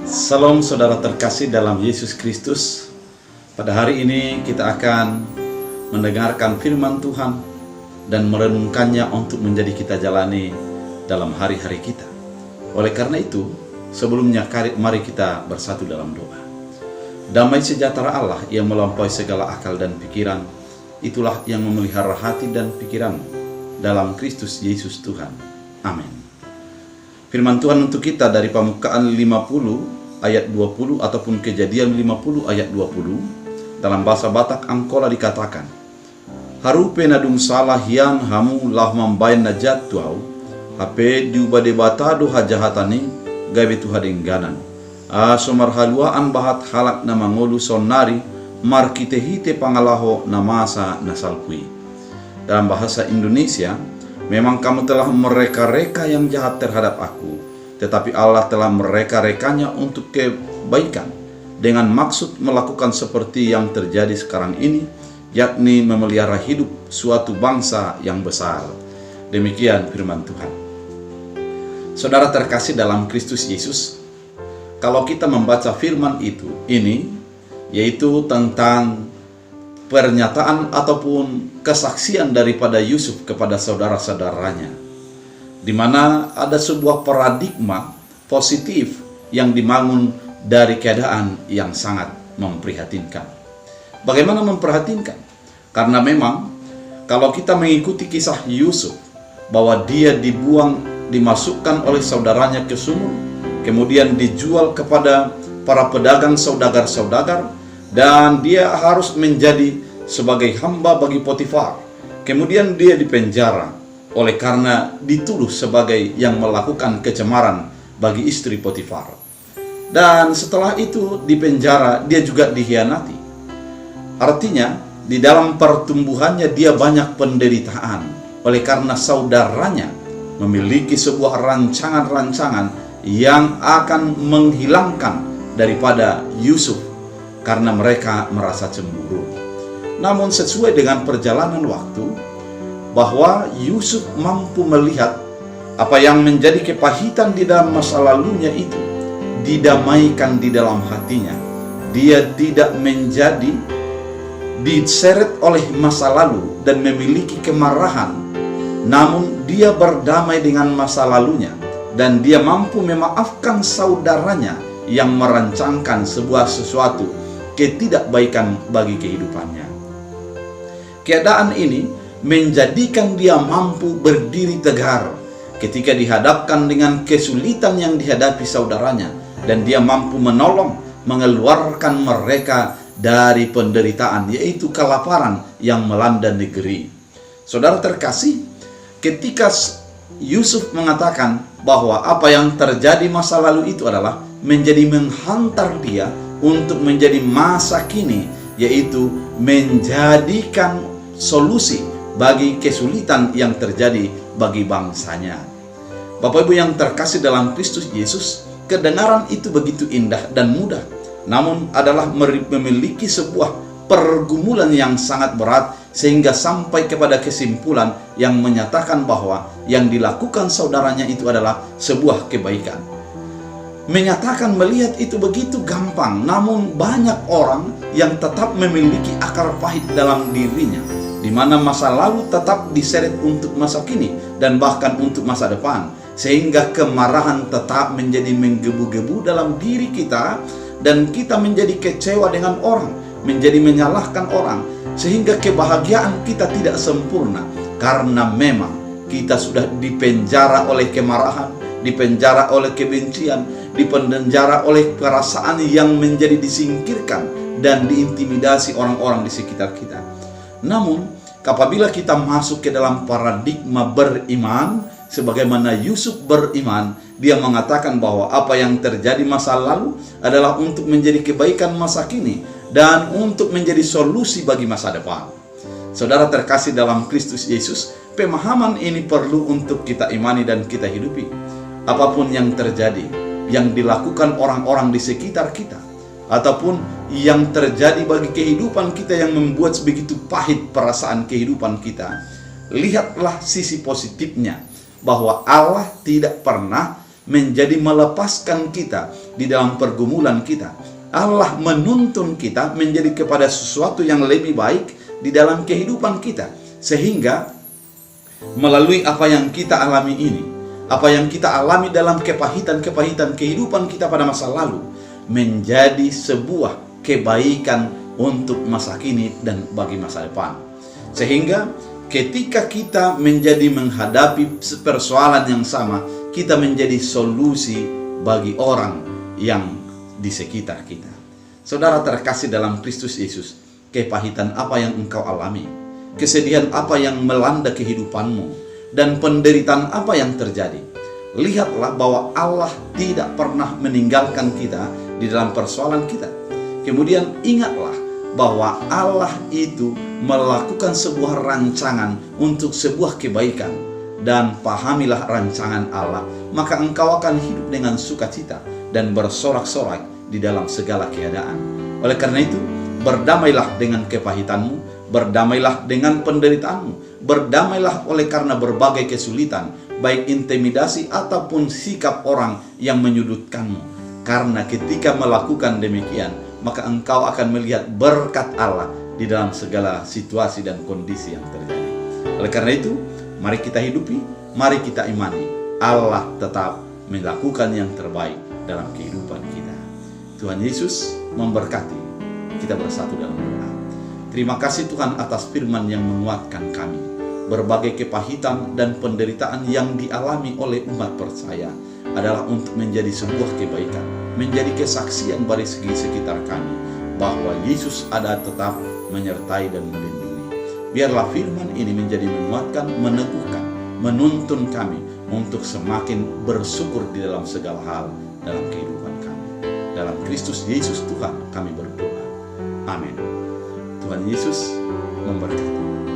Salam saudara terkasih dalam Yesus Kristus. Pada hari ini kita akan mendengarkan firman Tuhan dan merenungkannya untuk menjadi kita jalani dalam hari-hari kita. Oleh karena itu, sebelumnya mari kita bersatu dalam doa. Damai sejahtera Allah yang melampaui segala akal dan pikiran, itulah yang memelihara hati dan pikiran dalam Kristus Yesus Tuhan. Amin. Firman Tuhan untuk kita dari Pemukaan 50 ayat 20 ataupun Kejadian 50 ayat 20. Dalam bahasa Batak Angkola dikatakan, Harupe nadum salah hian hamu lah mambayan najat tuau, hape diubade batado hajahatani gabe tuhadengganan. Somar haluaan bahat halak na mangolu sonari markitehite pangalaho namasa nasalpui. Dalam bahasa Indonesia, memang kamu telah mereka-reka yang jahat terhadap aku, tetapi Allah telah mereka-rekanya untuk kebaikan, dengan maksud melakukan seperti yang terjadi sekarang ini, yakni memelihara hidup suatu bangsa yang besar. Demikian firman Tuhan. Saudara terkasih dalam Kristus Yesus, kalau kita membaca firman ini yaitu tentang pernyataan ataupun kesaksian daripada Yusuf kepada saudara-saudaranya, di mana ada sebuah paradigma positif yang dibangun dari keadaan yang sangat memprihatinkan. Bagaimana memprihatinkan? Karena memang kalau kita mengikuti kisah Yusuf, bahwa dia dimasukkan oleh saudaranya ke sumur, kemudian dijual kepada para pedagang saudagar-saudagar, dan dia harus menjadi sebagai hamba bagi Potifar. Kemudian dia dipenjara oleh karena dituduh sebagai yang melakukan kecemaran bagi istri Potifar. Dan setelah itu dipenjara, dia juga dikhianati. Artinya di dalam pertumbuhannya dia banyak penderitaan oleh karena saudaranya memiliki sebuah rancangan-rancangan yang akan menghilangkan daripada Yusuf karena mereka merasa cemburu. Namun sesuai dengan perjalanan waktu, bahwa Yusuf mampu melihat apa yang menjadi kepahitan di dalam masa lalunya itu didamaikan di dalam hatinya. Dia tidak menjadi diseret oleh masa lalu dan memiliki kemarahan, namun dia berdamai dengan masa lalunya, dan dia mampu memaafkan saudaranya yang merancangkan sesuatu ketidakbaikan bagi kehidupannya. Keadaan ini menjadikan dia mampu berdiri tegar ketika dihadapkan dengan kesulitan yang dihadapi saudaranya, dan dia mampu menolong, mengeluarkan mereka dari penderitaan, yaitu kelaparan yang melanda negeri. Saudara terkasih, ketika Yusuf mengatakan bahwa apa yang terjadi masa lalu itu adalah menjadi menghantar dia untuk menjadi masa kini, yaitu menjadikan solusi bagi kesulitan yang terjadi bagi bangsanya. Bapak Ibu yang terkasih dalam Kristus Yesus, kedengaran itu begitu indah dan mudah, namun adalah memiliki sebuah pergumulan yang sangat berat, sehingga sampai kepada kesimpulan yang menyatakan bahwa yang dilakukan saudaranya itu adalah sebuah kebaikan. Menyatakan melihat itu begitu gampang, namun banyak orang yang tetap memiliki akar pahit dalam dirinya, di mana masa lalu tetap diseret untuk masa kini dan bahkan untuk masa depan, sehingga kemarahan tetap menjadi menggebu-gebu dalam diri kita, dan kita menjadi kecewa dengan orang, menjadi menyalahkan orang, sehingga kebahagiaan kita tidak sempurna karena memang kita sudah dipenjara oleh kemarahan, dipenjara oleh kebencian, dipenjara oleh perasaan yang menjadi disingkirkan dan diintimidasi orang-orang di sekitar kita. Namun, apabila kita masuk ke dalam paradigma beriman, sebagaimana Yusuf beriman, dia mengatakan bahwa apa yang terjadi masa lalu adalah untuk menjadi kebaikan masa kini dan untuk menjadi solusi bagi masa depan. Saudara terkasih dalam Kristus Yesus, pemahaman ini perlu untuk kita imani dan kita hidupi. Apapun yang terjadi, yang dilakukan orang-orang di sekitar kita, ataupun yang terjadi bagi kehidupan kita yang membuat begitu pahit perasaan kehidupan kita, lihatlah sisi positifnya, bahwa Allah tidak pernah menjadi melepaskan kita di dalam pergumulan kita. Allah menuntun kita menjadi kepada sesuatu yang lebih baik di dalam kehidupan kita. Sehingga melalui apa yang kita alami ini, apa yang kita alami dalam kepahitan-kepahitan kehidupan kita pada masa lalu, menjadi sebuah kebaikan untuk masa kini dan bagi masa depan. Sehingga ketika kita menjadi menghadapi persoalan yang sama, kita menjadi solusi bagi orang yang di sekitar kita. Saudara terkasih dalam Kristus Yesus, kepahitan apa yang engkau alami, kesedihan apa yang melanda kehidupanmu, dan penderitaan apa yang terjadi, lihatlah bahwa Allah tidak pernah meninggalkan kita di dalam persoalan kita. Kemudian ingatlah bahwa Allah itu melakukan sebuah rancangan untuk sebuah kebaikan, dan pahamilah rancangan Allah, maka engkau akan hidup dengan sukacita dan bersorak-sorai di dalam segala keadaan. Oleh karena itu, berdamailah dengan kepahitanmu, berdamailah dengan penderitaanmu, berdamailah oleh karena berbagai kesulitan, baik intimidasi ataupun sikap orang yang menyudutkanmu. Karena ketika melakukan demikian, maka engkau akan melihat berkat Allah di dalam segala situasi dan kondisi yang terjadi. Oleh karena itu, mari kita hidupi, mari kita imani, Allah tetap melakukan yang terbaik dalam kehidupan kita. Tuhan Yesus memberkati. Kita bersatu dalam doa. Terima kasih Tuhan atas firman yang menguatkan kami. Berbagai kepahitan dan penderitaan yang dialami oleh umat percaya adalah untuk menjadi sebuah kebaikan, menjadi kesaksian bagi sekitar kami bahwa Yesus ada tetap menyertai dan melindungi. Biarlah firman ini menjadi menguatkan, meneguhkan, menuntun kami untuk semakin bersyukur di dalam segala hal dalam kehidupan kami. Dalam Kristus Yesus Tuhan kami berdoa. Amin. Tuhan Yesus memberkati.